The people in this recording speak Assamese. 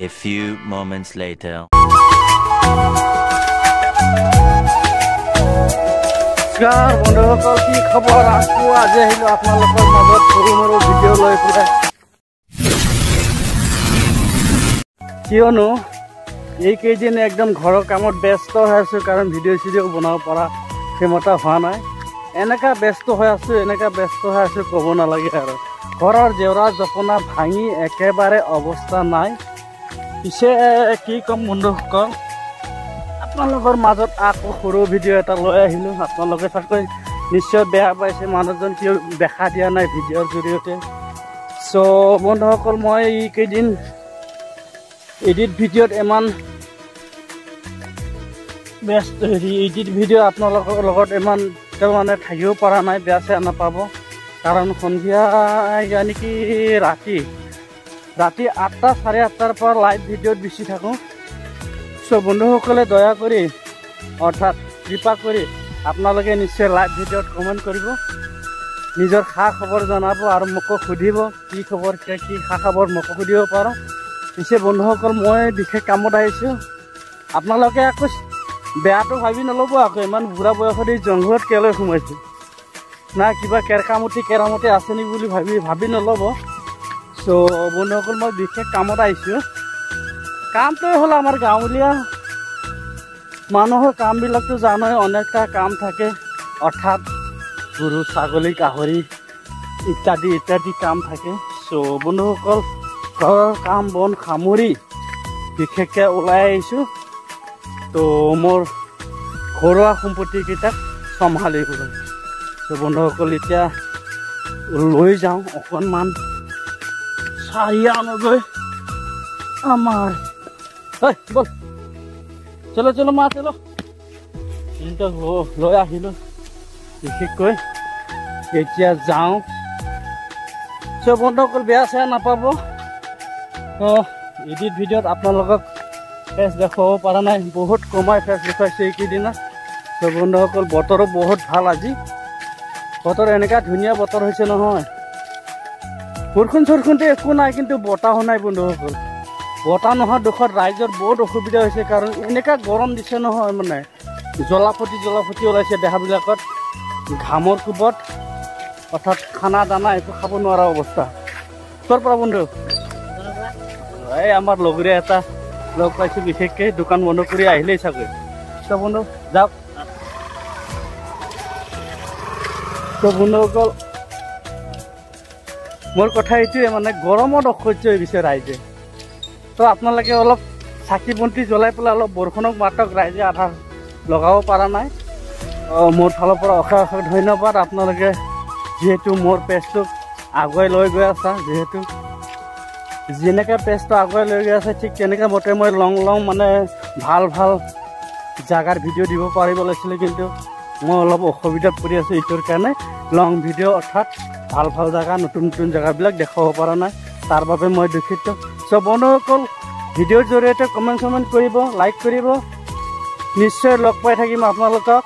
A few moments later. নমস্কাৰ বন্ধুসকল, কি খবৰ? আকৌ আজি আহিলোঁ আপোনালোকৰ মাজত সৰু সৰু ভিডিঅ' লৈ পেলাই। কিয়নো এইকেইদিন একদম ঘৰৰ কামত ব্যস্ত হৈ আছোঁ, কাৰণ ভিডিঅ' চিডিঅ' বনাব পৰা ক্ষমতা হোৱা নাই। এনেকুৱা ব্যস্ত হৈ আছোঁ ক'ব নালাগে আৰু। ঘৰৰ জেওৰা জপনা ভাঙি একেবাৰে অৱস্থা নাই। পিছে কি ক'ম বন্ধুসকল, আপোনালোকৰ মাজত আকৌ সৰু ভিডিঅ' এটা লৈ আহিলোঁ। আপোনালোকে চাগৈ নিশ্চয় বেয়া পাইছে, মানুহজন কিয় দেখা দিয়া নাই ভিডিঅ'ৰ জৰিয়তে। চ' বন্ধুসকল, মই এইকেইদিন এডিট ভিডিঅ'ত ইমান ব্যস্ত এডিট ভিডিঅ' আপোনালোকৰ লগত ইমান তাৰমানে থাকিব পৰা নাই, বেয়া চেয়া নাপাব। কাৰণ সন্ধিয়া নেকি ৰাতি 8টা 8:30 পৰা লাইভ ভিডিঅ'ত বেছি থাকোঁ। চ' বন্ধুসকলে দয়া কৰি অৰ্থাৎ কৃপা কৰি আপোনালোকে নিশ্চয় লাইভ ভিডিঅ'ত কমেণ্ট কৰিব, নিজৰ খা খবৰ জনাব আৰু মোকো সুধিব কি খবৰ, কি খা খবৰ মোকো সুধিব পাৰোঁ। পিছে বন্ধুসকল, মই বিশেষ কামত আহিছোঁ। আপোনালোকে আকৌ বেয়াটো ভাবি নল'ব, আকৌ ইমান বুঢ়া বয়সত এই জংঘলত কেলৈ সোমাইছোঁ, না কিবা কেৰামতি আছে নেকি বুলি ভাবি নল'ব। চ' বন্ধুসকল, মই বিশেষ কামত আহিছোঁ। কামটোৱে হ'ল আমাৰ গাঁৱলীয়া মানুহৰ কামবিলাকতো জানোই, অনেকটা কাম থাকে, অৰ্থাৎ গৰু ছাগলী গাহৰি ইত্যাদি কাম থাকে। চ' বন্ধুসকল, ঘৰৰ কাম বন সামৰি বিশেষকৈ ওলাই আহিছোঁ। তো মোৰ ঘৰুৱা সম্পত্তিকেইটাক চম্ভালিবলৈ। চ' বন্ধুসকল, এতিয়া লৈ যাওঁ অকণমান চাৰিয়ানগৈ আমাৰ। বল চলো মা চলো। কিন্তু লৈ আহিলোঁ, বিশেষকৈ এতিয়া যাওঁ। চ' বন্ধুসকল, বেয়া চেয়া নাপাব। এডিট ভিডিঅ'ত আপোনালোকক ফেচ দেখুৱাব পৰা নাই, বহুত কমাই ফেচ দেখুৱাইছোঁ এইকেইদিনত। চ' বন্ধুসকল, বতৰো বহুত ভাল আজি। বতৰ এনেকুৱা ধুনীয়া বতৰ হৈছে নহয়, বৰষুণ চৰষুণটো একো নাই, কিন্তু বতাহো নাই বন্ধুসকল। বতাহ নোহোৱা দুখত ৰাইজৰ বহুত অসুবিধা হৈছে, কাৰণ এনেকুৱা গৰম দিছে নহয়, মানে জলাফতি ওলাইছে দেহাবিলাকত ঘামৰ কোবত, অৰ্থাৎ খানা দানা একো খাব নোৱাৰা অৱস্থা। ক'ৰ পৰা বন্ধু? এই আমাৰ লগৰীয়া এটা লগ পাইছোঁ, বিশেষকৈ দোকান বন্ধ কৰি আহিলেই চাগৈ। ত' বন্ধু যাওক। ত' বন্ধুসকল, মোৰ কথা এইটোৱে, মানে গৰমত অসহ্য হৈ গৈছে ৰাইজে। তো আপোনালোকে অলপ চাকি বন্তি জ্বলাই পেলাই অলপ বৰষুণক মাতক, ৰাইজে আধা লগাব পৰা নাই। মোৰ ফালৰ পৰা অশেষ ধন্যবাদ। আপোনালোকে যিহেতু মোৰ পেজটোক আগুৱাই লৈ গৈ আছা, যিহেতু যেনেকৈ পেজটো আগুৱাই লৈ গৈ আছে, ঠিক তেনেকৈ মতে মই লং মানে ভাল জেগাৰ ভিডিঅ' দিব পাৰিব লাগিছিলে, কিন্তু মই অলপ অসুবিধাত পৰি আছোঁ। এইটোৰ কাৰণে লং ভিডিঅ' অৰ্থাৎ ভাল জেগা, নতুন জেগাবিলাক দেখুৱাব পৰা নাই, তাৰ বাবে মই দুখিত। চ' বন্ধুসকল, ভিডিঅ'ৰ জৰিয়তে কমেণ্ট কৰিব, লাইক কৰিব। নিশ্চয় লগ পাই থাকিম আপোনালোকক।